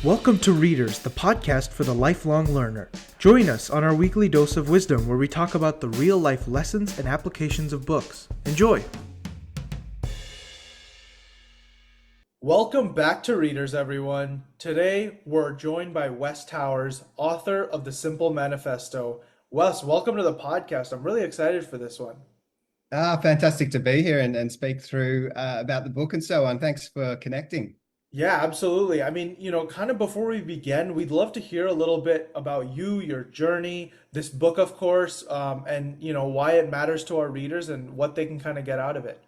Welcome to Readerzz, the podcast for the lifelong learner. Join us on our weekly dose of wisdom where we talk about the real-life lessons and applications of books. Enjoy! Welcome back to Readerzz, everyone. Today, we're joined by Wes Towers, author of The Simple Manifesto. Wes, welcome to the podcast. I'm really excited for this one. Fantastic to be here and speak through about the book and so on. Thanks for connecting. Yeah, absolutely. I mean, kind of before we begin, we'd love to hear a little bit about you, your journey, this book, of course, and, why it matters to our readers and what they can kind of get out of it.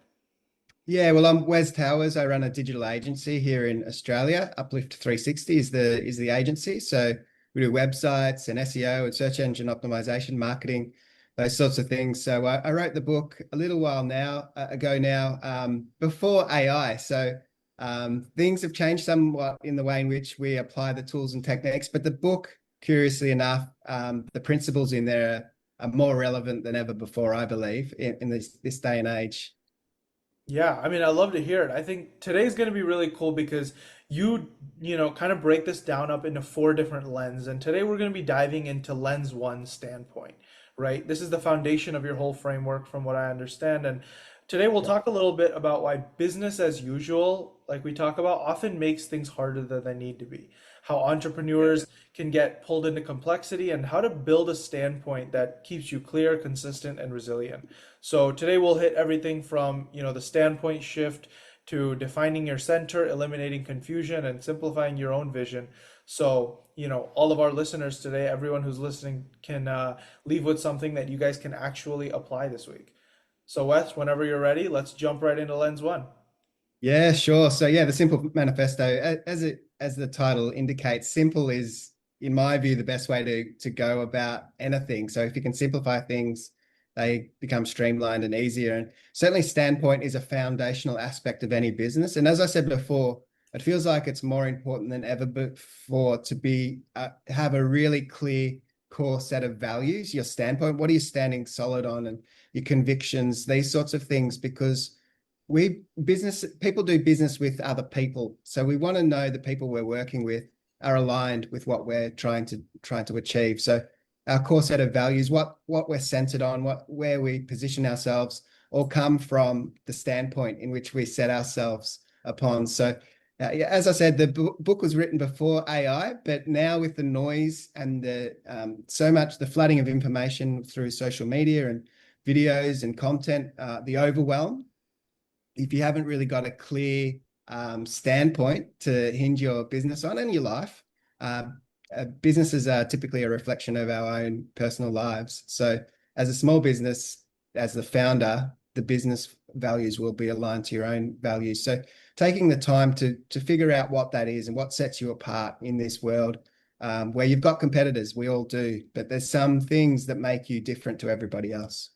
Yeah, well, I'm Wes Towers. I run a digital agency here in Australia. Uplift 360 is the agency. So we do websites and SEO and search engine optimization, marketing, those sorts of things. So I wrote the book a little while ago now, before AI. So things have changed somewhat in the way in which we apply the tools and techniques, but the book, curiously enough, the principles in there are more relevant than ever before, I believe, in this day and age. Yeah, I mean, I love to hear it. I think today's going to be really cool because kind of break this down up into four different lenses. And today we're going to be diving into lens one standpoint, right? This is the foundation of your whole framework from what I understand. And today we'll talk a little bit about why business as usual, like we talk about, often makes things harder than they need to be. How entrepreneurs can get pulled into complexity and how to build a standpoint that keeps you clear, consistent, and resilient. So today we'll hit everything from, the standpoint shift to defining your center, eliminating confusion, and simplifying your own vision. So, all of our listeners today, everyone who's listening can leave with something that you guys can actually apply this week. So Wes, whenever you're ready, let's jump right into lens one. Yeah, sure. So yeah, the Simple Manifesto, as the title indicates, simple is, in my view, the best way to go about anything. So if you can simplify things, they become streamlined and easier. And certainly standpoint is a foundational aspect of any business. And as I said before, it feels like it's more important than ever before to have a really clear core set of values, your standpoint, what are you standing solid on, and your convictions, these sorts of things, because people do business with other people. So we want to know the people we're working with are aligned with what we're trying to achieve. So our core set of values, what we're centered on, where we position ourselves, all come from the standpoint in which we set ourselves upon. So as I said, the book was written before AI, but now with the noise and the flooding of information through social media and videos and content, the overwhelm, if you haven't really got a clear standpoint to hinge your business on and your life, businesses are typically a reflection of our own personal lives. So as a small business, as the founder, the business values will be aligned to your own values. So taking the time to figure out what that is and what sets you apart in this world, where you've got competitors, we all do, but there's some things that make you different to everybody else.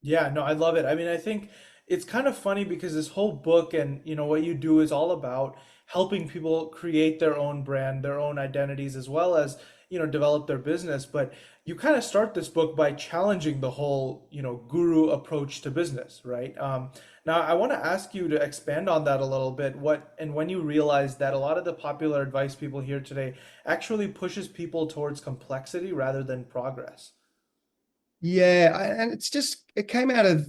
Yeah, no, I love it. I mean, I think it's kind of funny because this whole book and what you do is all about helping people create their own brand, their own identities, as well as develop their business. But you kind of start this book by challenging the whole guru approach to business, right? Now I want to ask you to expand on that a little bit. When you realize that a lot of the popular advice people hear today actually pushes people towards complexity rather than progress. Yeah, and it came out of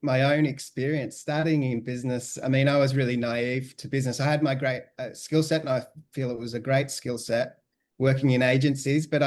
my own experience starting in business. I mean, I was really naive to business. I had my great skill set, and I feel it was a great skill set working in agencies, but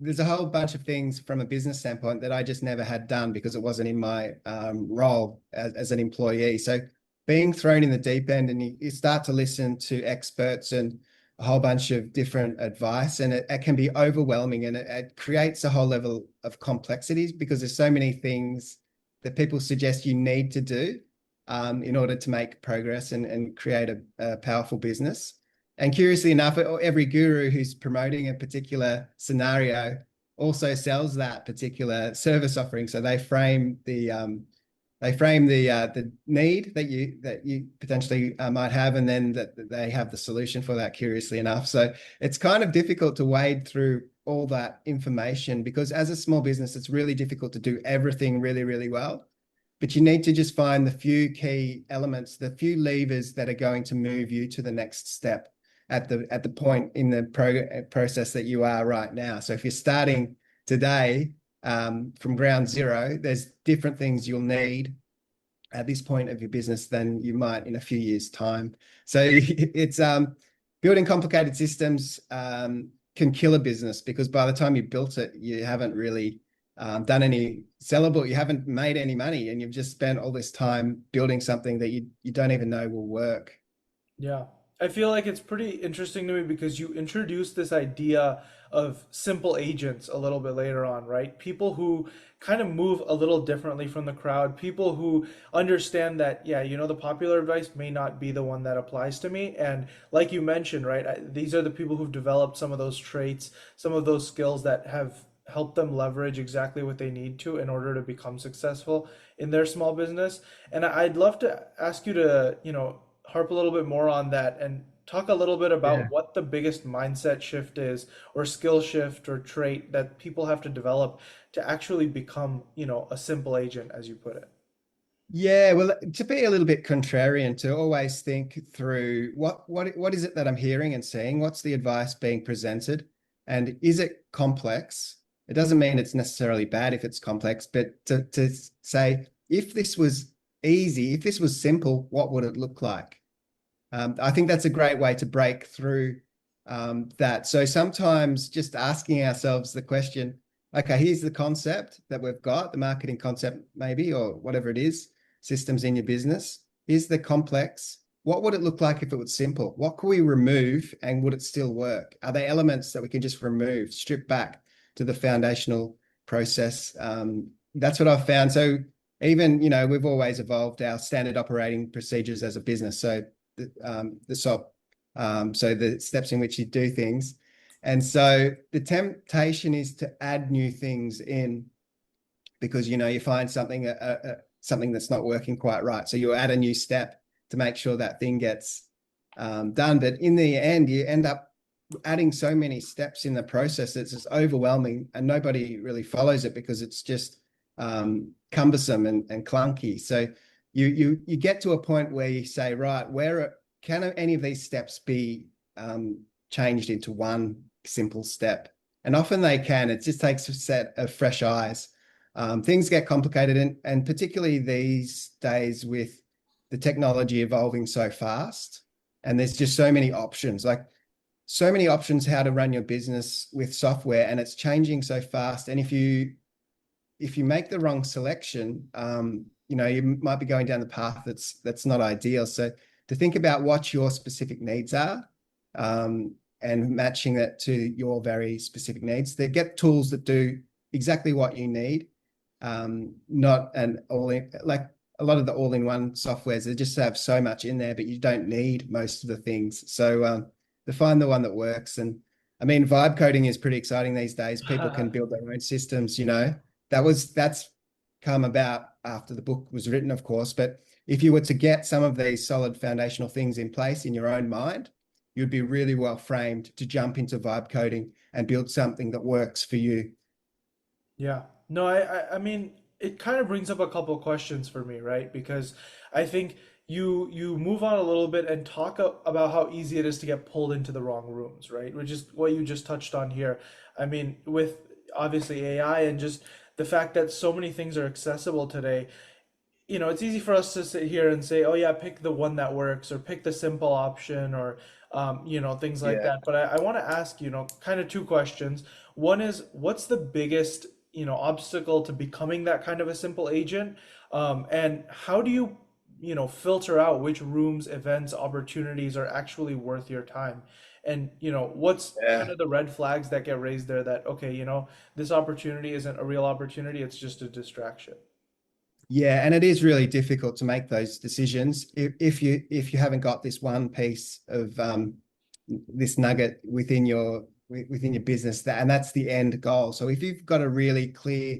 there's a whole bunch of things from a business standpoint that I just never had done because it wasn't in my role as an employee. So being thrown in the deep end, and you start to listen to experts and a whole bunch of different advice, and it can be overwhelming, and it creates a whole level of complexities because there's so many things that people suggest you need to do in order to make progress and create a powerful business. And curiously enough, every guru who's promoting a particular scenario also sells that particular service offering. So they frame the need that you potentially might have, and then that they have the solution for that, curiously enough. So it's kind of difficult to wade through all that information because as a small business, it's really difficult to do everything really, really well. But you need to just find the few key elements, the few levers that are going to move you to the next step. at the point in the process that you are right now. So if you're starting today from ground zero, there's different things you'll need at this point of your business than you might in a few years' time. So it's building complicated systems can kill a business, because by the time you built it, you haven't really done any sellable, you haven't made any money, and you've just spent all this time building something that you don't even know will work. Yeah. I feel like it's pretty interesting to me because you introduced this idea of simple agents a little bit later on, right? People who kind of move a little differently from the crowd, people who understand that, yeah, the popular advice may not be the one that applies to me. And like you mentioned, right, these are the people who've developed some of those traits, some of those skills that have helped them leverage exactly what they need to in order to become successful in their small business. And I'd love to ask you to, harp a little bit more on that and talk a little bit about Yeah. what the biggest mindset shift is, or skill shift or trait that people have to develop to actually become, a simple agent, as you put it. Yeah, well, to be a little bit contrarian, to always think through what is it that I'm hearing and seeing? What's the advice being presented? And is it complex? It doesn't mean it's necessarily bad if it's complex, but to say, if this was easy, if this was simple, what would it look like? I think that's a great way to break through that. So sometimes just asking ourselves the question, okay, here's the concept that we've got, the marketing concept maybe, or whatever it is, systems in your business. Here's the complex. What would it look like if it was simple? What could we remove and would it still work? Are there elements that we can just remove, strip back to the foundational process? That's what I've found. So even, we've always evolved our standard operating procedures as a business. So the SOP, so the steps in which you do things. And so the temptation is to add new things in, because you find something that's not working quite right. So you add a new step to make sure that thing gets done. But in the end, you end up adding so many steps in the process, it's just overwhelming, and nobody really follows it because it's just cumbersome and clunky. So you get to a point where you say, right, can any of these steps be changed into one simple step? And often they can. It just takes a set of fresh eyes. Things get complicated, and particularly these days with the technology evolving so fast, and there's just so many options, like so many options how to run your business with software, and it's changing so fast. And if you make the wrong selection, you might be going down the path that's not ideal. So to think about what your specific needs are, and matching that to your very specific needs. They get tools that do exactly what you need, not an all-in, like a lot of the all-in-one softwares, they just have so much in there, but you don't need most of the things. So to find the one that works. And I mean, vibe coding is pretty exciting these days. People can build their own systems, that's come about after the book was written, of course. But if you were to get some of these solid foundational things in place in your own mind, you'd be really well framed to jump into vibe coding and build something that works for you. Yeah. No, I mean, it kind of brings up a couple questions for me, right? Because I think you move on a little bit and talk about how easy it is to get pulled into the wrong rooms, right? Which is what you just touched on here. I mean, with obviously AI and just the fact that so many things are accessible today, it's easy for us to sit here and say, oh yeah, pick the one that works, or pick the simple option, or things like Yeah. that. But I want to ask, kind of two questions. One is, what's the biggest, obstacle to becoming that kind of a simple agent? And how do you, filter out which rooms, events, opportunities are actually worth your time? And, what's kind Yeah. of the red flags that get raised there that, okay, this opportunity isn't a real opportunity, it's just a distraction. Yeah, and it is really difficult to make those decisions if you haven't got this one piece of this nugget within your business, and that's the end goal. So if you've got a really clear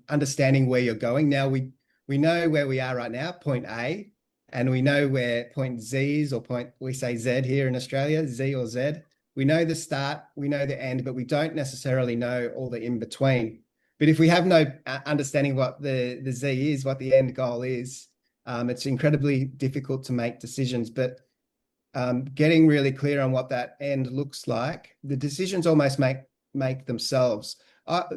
understanding where you're going, now we know where we are right now, point A, and we know where point Z is, or point, we say Z here in Australia, Z or Z. We know the start, we know the end, but we don't necessarily know all the in between. But if we have no understanding what the Z is, what the end goal is, it's incredibly difficult to make decisions. But getting really clear on what that end looks like, the decisions almost make themselves.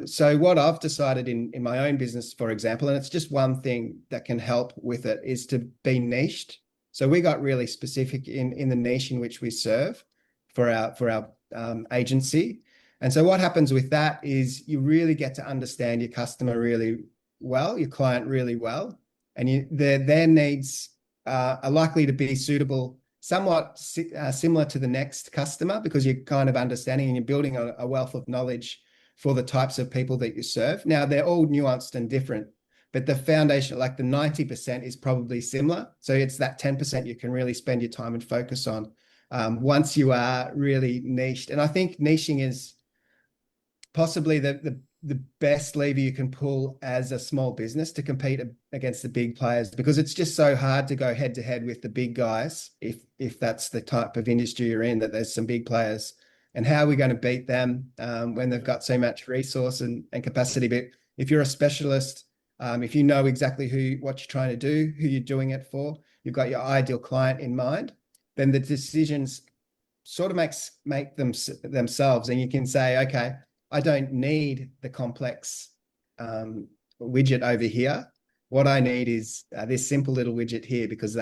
So what I've decided in my own business, for example, and it's just one thing that can help with it, is to be niched. So we got really specific in the niche in which we serve for our agency. And so what happens with that is you really get to understand your customer really well, your client really well, and their needs are likely to be suitable, somewhat similar to the next customer, because you're kind of understanding and you're building a wealth of knowledge for the types of people that you serve. Now, they're all nuanced and different, but the foundation, like the 90%, is probably similar. So it's that 10% you can really spend your time and focus on once you are really niched. And I think niching is possibly the best lever you can pull as a small business to compete against the big players, because it's just so hard to go head to head with the big guys if that's the type of industry you're in, that there's some big players. And how are we going to beat them when they've got so much resource and capacity? But if you're a specialist, if you know exactly what you're trying to do, who you're doing it for, you've got your ideal client in mind, then the decisions sort of make them themselves, and you can say, okay, I don't need the complex widget over here. What I need is this simple little widget here, because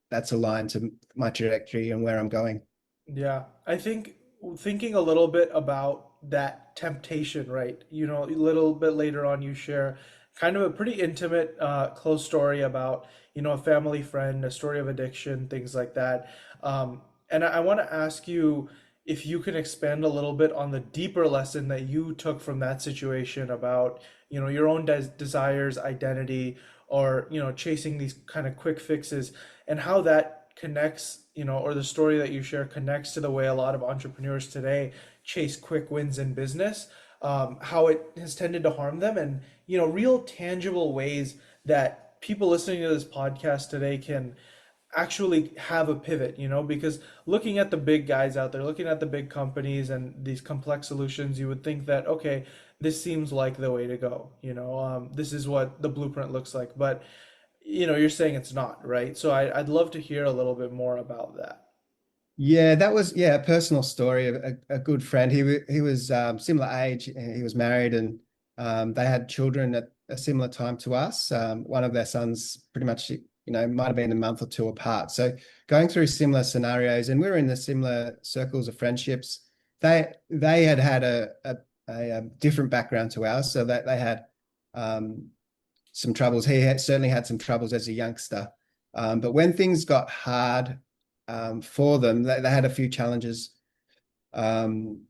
that's aligned to my trajectory and where I'm going. Yeah, I think thinking a little bit about that temptation, right? You know, a little bit later on, you share kind of a pretty intimate, close story about, you know, a family friend, a story of addiction, things like that. And I want to ask you if you can expand a little bit on the deeper lesson that you took from that situation about, you know, your own desires, identity, or, you know, chasing these kind of quick fixes, and how that connects, you know, or the story that you share connects to the way a lot of entrepreneurs today chase quick wins in business, how it has tended to harm them, and, you know, real tangible ways that people listening to this podcast today can actually have a pivot, you know, because looking at the big guys out there, looking at the big companies and these complex solutions, you would think that, okay, this seems like the way to go, you know, this is what the blueprint looks like. But, you know, you're saying it's not, right? So I'd love to hear a little bit more about that. Yeah, that was a personal story of a good friend. He was similar age. He was married, and they had children at a similar time to us. One of their sons pretty much, might have been a month or two apart. So going through similar scenarios, and we were in the similar circles of friendships. They had a different background to ours, so that they had um, some troubles. Certainly had some troubles as a youngster. But when things got hard for them, they had a few challenges, um,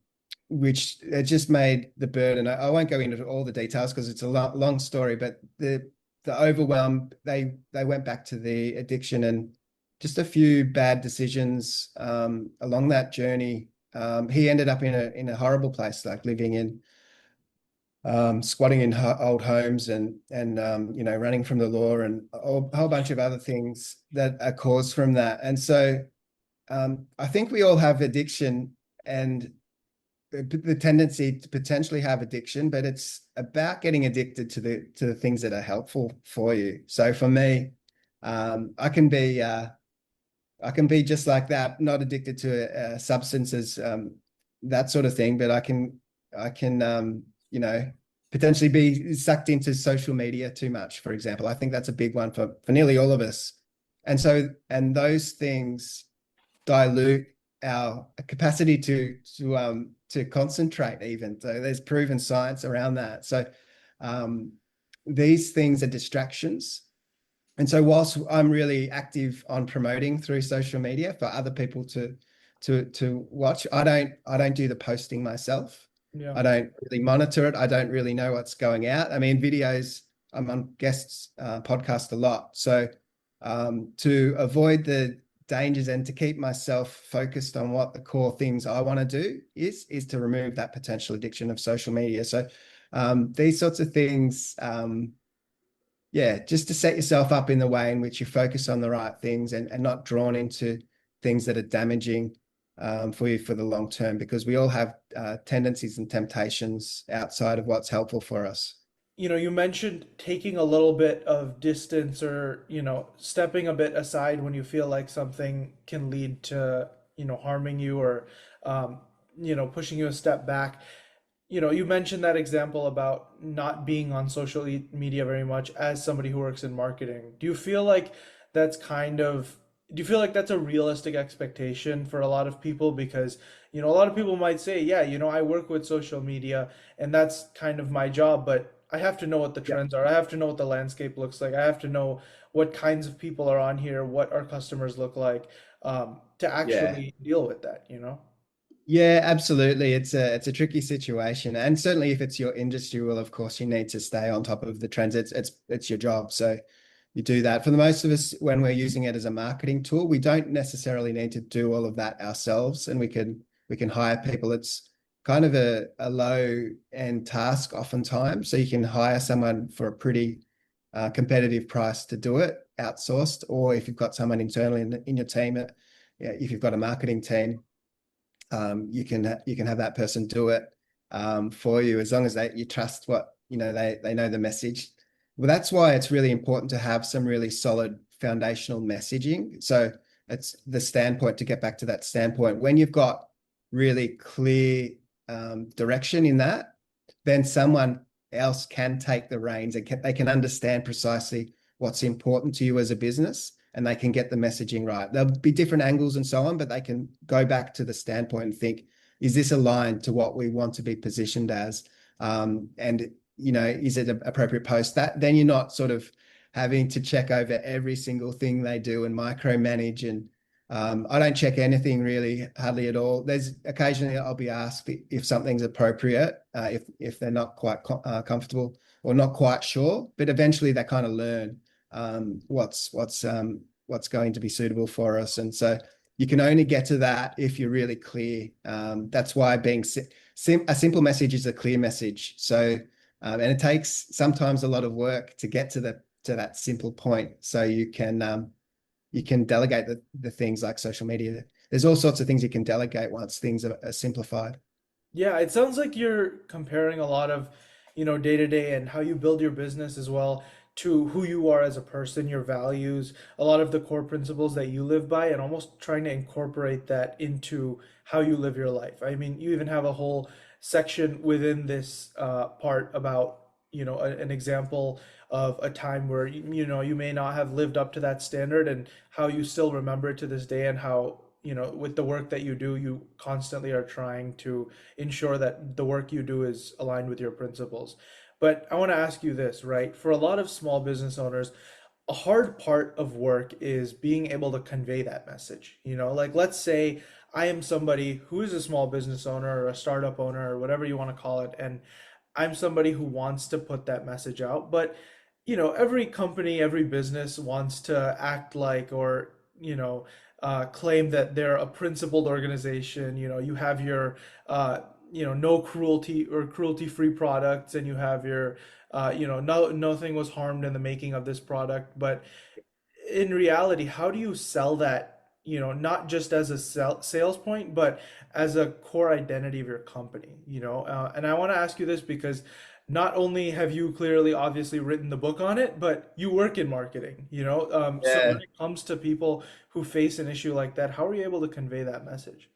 which it just made the burden. I won't go into all the details because it's a long story, but the overwhelm, they went back to the addiction, and just a few bad decisions along that journey. He ended up in a horrible place, like living in squatting in old homes, and running from the law, and a whole bunch of other things that are caused from that. And so I think we all have addiction, and the tendency to potentially have addiction, but it's about getting addicted to the things that are helpful for you. So for me, I can be just like that, not addicted to substances, that sort of thing, but I can potentially be sucked into social media too much, for example. I think that's a big one for nearly all of us. And those things dilute our capacity to concentrate even. So there's proven science around that. So um, these things are distractions. And so whilst I'm really active on promoting through social media for other people to watch, I don't do the posting myself. Yeah. I don't really monitor it. I don't really know what's going out. I mean, videos, I'm on guests podcast a lot. So to avoid the dangers and to keep myself focused on what the core things I want to do is to remove that potential addiction of social media. So these sorts of things, just to set yourself up in the way in which you focus on the right things, and not drawn into things that are damaging for you for the long term, because we all have tendencies and temptations outside of what's helpful for us. You know, you mentioned taking a little bit of distance, or, you know, stepping a bit aside when you feel like something can lead to harming you or pushing you a step back. You mentioned that example about not being on social media very much as somebody who works in marketing. That's kind of, do you feel like that's a realistic expectation for a lot of people? Because, a lot of people might say, yeah, I work with social media and that's kind of my job, but I have to know what the Yeah. trends are. I have to know what the landscape looks like. I have to know what kinds of people are on here, what our customers look like, to Yeah. actually deal with that? Yeah, absolutely. It's a tricky situation, and certainly if it's your industry, well, of course, you need to stay on top of the trends. It's your job, so you do that. For the most of us, when we're using it as a marketing tool, we don't necessarily need to do all of that ourselves, and we can hire people. It's kind of a low end task oftentimes, so you can hire someone for a pretty competitive price to do it, outsourced, or if you've got someone internally in your team, yeah, if you've got a marketing team you can have that person do it for you as long as you trust what they know the message. Well, that's why it's really important to have some really solid foundational messaging. So it's the standpoint, to get back to that standpoint, when you've got really clear direction in that, then someone else can take the reins and they can understand precisely what's important to you as a business, and they can get the messaging right. There'll be different angles and so on, but they can go back to the standpoint and think, is this aligned to what we want to be positioned as? And is it an appropriate post? That then you're not sort of having to check over every single thing they do and micromanage. And I don't check anything really, hardly at all. There's occasionally I'll be asked if something's appropriate, if they're not quite comfortable or not quite sure, but eventually they kind of learn what's going to be suitable for us. And so you can only get to that if you're really clear. That's why being a simple message is a clear message. So and it takes sometimes a lot of work to get to that simple point. So you can delegate the things like social media. There's all sorts of things you can delegate once things are simplified. Yeah, it sounds like you're comparing a lot of, day to day and how you build your business as well to who you are as a person, your values, a lot of the core principles that you live by, and almost trying to incorporate that into how you live your life. I mean, you even have a whole section within this part about, an example of a time where, you may not have lived up to that standard and how you still remember it to this day, and how, with the work that you do, you constantly are trying to ensure that the work you do is aligned with your principles. But I want to ask you this, right? For a lot of small business owners, a hard part of work is being able to convey that message. Like, let's say I am somebody who is a small business owner or a startup owner or whatever you want to call it, and I'm somebody who wants to put that message out. But, every company, every business wants to act like, or, claim that they're a principled organization. You have your, no cruelty or cruelty-free products, and you have your, nothing was harmed in the making of this product. But in reality, how do you sell that, not just as a sales point, but as a core identity of your company, and I want to ask you this because not only have you clearly obviously written the book on it, but you work in marketing, so when Yeah. it comes to people who face an issue like that, how are you able to convey that message?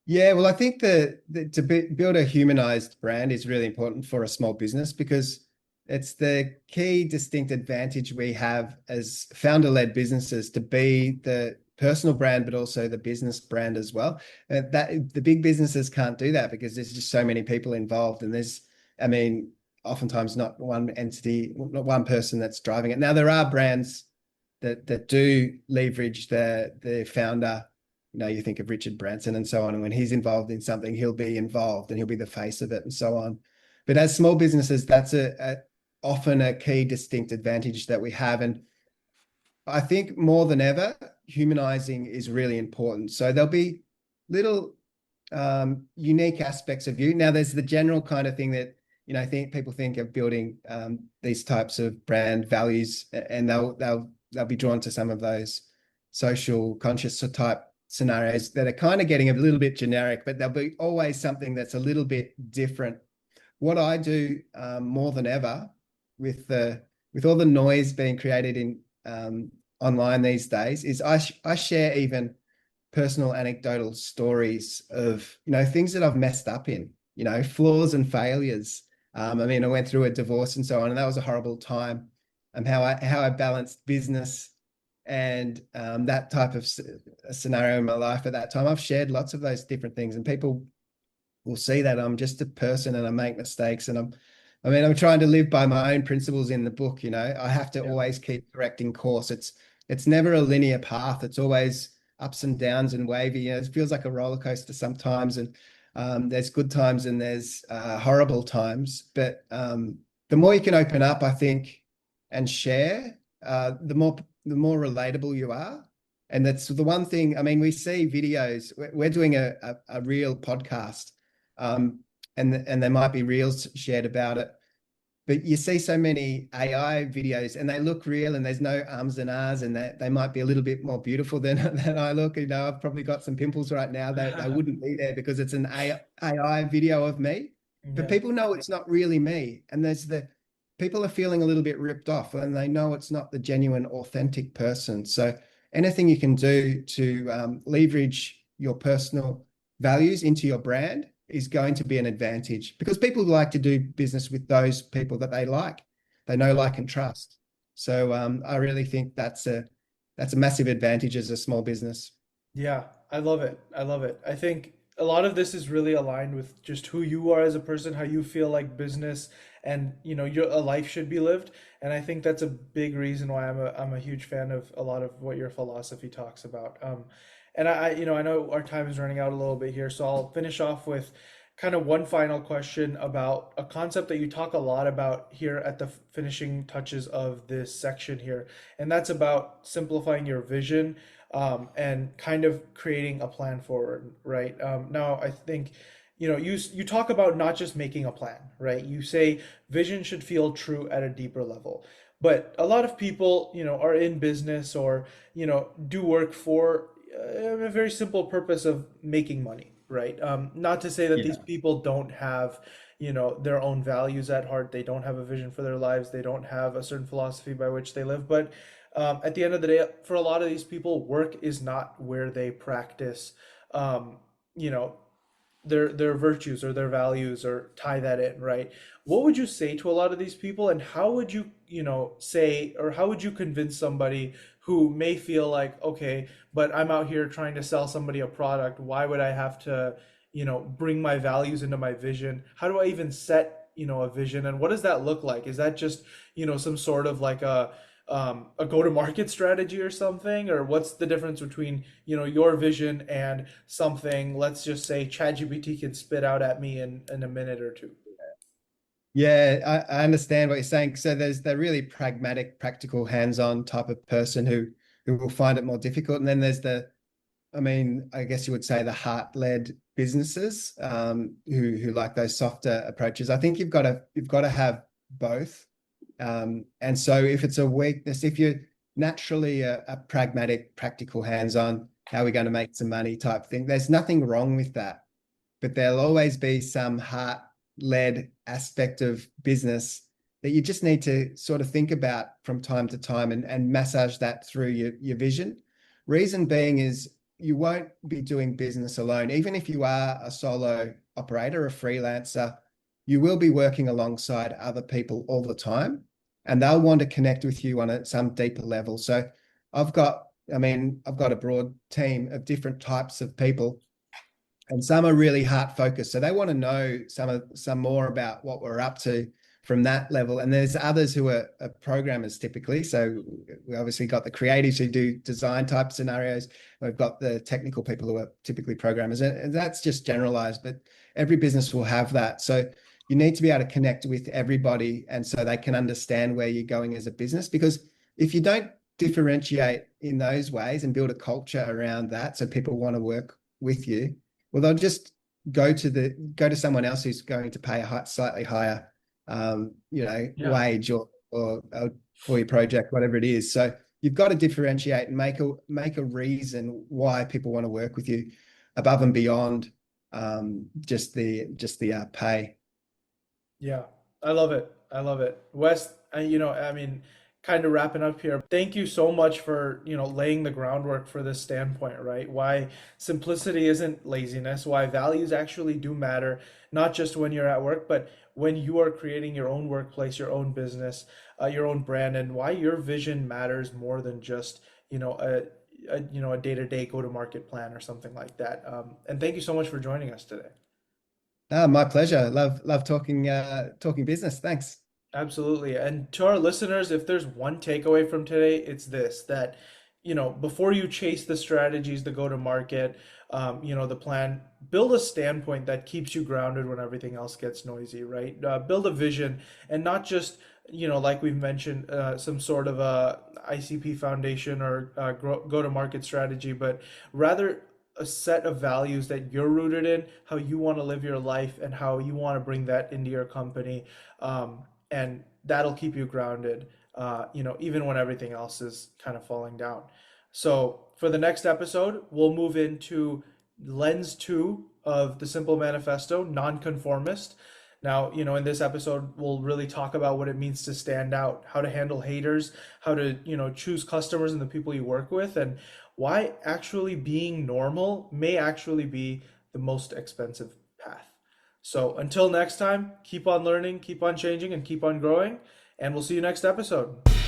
Yeah, well, I think build a humanized brand is really important for a small business because it's the key distinct advantage we have as founder-led businesses to be the personal brand, but also the business brand as well. That the big businesses can't do that because there's just so many people involved, and I mean, oftentimes not one entity, not one person that's driving it. Now there are brands that do leverage the founder. You think of Richard Branson and so on, and when he's involved in something, he'll be involved and he'll be the face of it and so on. But as small businesses, that's often a key distinct advantage that we have. And I think more than ever, humanizing is really important. So there'll be little unique aspects of you. Now, there's the general kind of thing that think people think of building these types of brand values, and they'll be drawn to some of those social conscious type scenarios that are kind of getting a little bit generic, but there'll be always something that's a little bit different. What I do more than ever with all the noise being created in online these days is I share even personal anecdotal stories of, things that I've messed up in, flaws and failures. I mean, I went through a divorce and so on, and that was a horrible time. And how I balanced business and that type of scenario in my life at that time. I've shared lots of those different things, and people will see that I'm just a person and I make mistakes, and I'm trying to live by my own principles in the book. I have to Yeah. always keep correcting course. It's never a linear path. It's always ups and downs and wavy. It feels like a roller coaster sometimes, and there's good times and there's horrible times. But the more you can open up, I think, and share, the more relatable you are. And that's the one thing. I mean, we see videos. We're doing a real podcast, um, and there might be reels shared about it. But you see so many AI videos, and they look real, and there's no ums and ahs, and they might be a little bit more beautiful than than I look. I've probably got some pimples right now. They wouldn't be there because it's an AI video of me. But Yeah. people know it's not really me, and there's the people are feeling a little bit ripped off, and they know it's not the genuine, authentic person. So anything you can do to leverage your personal values into your brand is going to be an advantage, because people like to do business with those people that they know, like, and trust. So I really think that's a massive advantage as a small business. Yeah, I love it. I love it. I think a lot of this is really aligned with just who you are as a person, how you feel like business and your a life should be lived. And I think that's a big reason why I'm a huge fan of a lot of what your philosophy talks about. And I know our time is running out a little bit here, so I'll finish off with kind of one final question about a concept that you talk a lot about here at the finishing touches of this section here, and that's about simplifying your vision, and kind of creating a plan forward, right? Now, I think, you talk about not just making a plan, right? You say vision should feel true at a deeper level. But a lot of people, are in business or, do work for a very simple purpose of making money, right? Not to say that these Yeah. people don't have, their own values at heart. They don't have a vision for their lives. They don't have a certain philosophy by which they live. But at the end of the day, for a lot of these people, work is not where they practice, um, you know, their virtues or their values or tie that in, right? What would you say to a lot of these people, and how would you, say, or how would you convince somebody who may feel like, okay, but I'm out here trying to sell somebody a product. Why would I have to, bring my values into my vision? How do I even set, a vision? And what does that look like? Is that just, some sort of like a go-to-market strategy or something, or what's the difference between your vision and something, let's just say ChatGPT can spit out at me in a minute or two? Yeah, I understand what you're saying. So there's the really pragmatic, practical, hands-on type of person who will find it more difficult. And then there's I guess you would say the heart-led businesses, who like those softer approaches. I think you've got to have both. And so if it's a weakness, if you're naturally a pragmatic, practical, hands-on, how are we going to make some money type thing, there's nothing wrong with that. But there'll always be some heart-led aspect of business that you just need to sort of think about from time to time, and massage that through your vision. Reason being is you won't be doing business alone. Even if you are a solo operator, a freelancer, you will be working alongside other people all the time, and they'll want to connect with you on some deeper level. So I've got, I've got a broad team of different types of people, and some are really heart focused. So they want to know some more about what we're up to from that level. And there's others who are programmers typically. So we obviously got the creatives who do design type scenarios. We've got the technical people who are typically programmers, and that's just generalized, but every business will have that. So you need to be able to connect with everybody, and so they can understand where you're going as a business. Because if you don't differentiate in those ways and build a culture around that, so people want to work with you, well, they'll just go to someone else who's going to pay a slightly higher, Yeah. wage, or for your project, whatever it is. So you've got to differentiate and make a reason why people want to work with you, above and beyond just the pay. Yeah, I love it. I love it. Wes, I mean, kind of wrapping up here. Thank you so much for, laying the groundwork for this standpoint, right? Why simplicity isn't laziness, why values actually do matter, not just when you're at work, but when you are creating your own workplace, your own business, your own brand, and why your vision matters more than just, a day-to-day go-to-market plan or something like that. And thank you so much for joining us today. My pleasure. Love talking business. Thanks. Absolutely. And to our listeners, if there's one takeaway from today, it's this, that, before you chase the strategies, the go to market, the plan, build a standpoint that keeps you grounded when everything else gets noisy, right? Build a vision and not just, like we've mentioned, some sort of a ICP foundation or go to market strategy, but rather a set of values that you're rooted in, how you want to live your life and how you want to bring that into your company. And that'll keep you grounded, even when everything else is kind of falling down. So for the next episode, we'll move into lens two of the Simple Manifesto, nonconformist. Now, in this episode, we'll really talk about what it means to stand out, how to handle haters, how to, choose customers and the people you work with, and why actually being normal may actually be the most expensive path. So until next time, keep on learning, keep on changing, and keep on growing. And we'll see you next episode.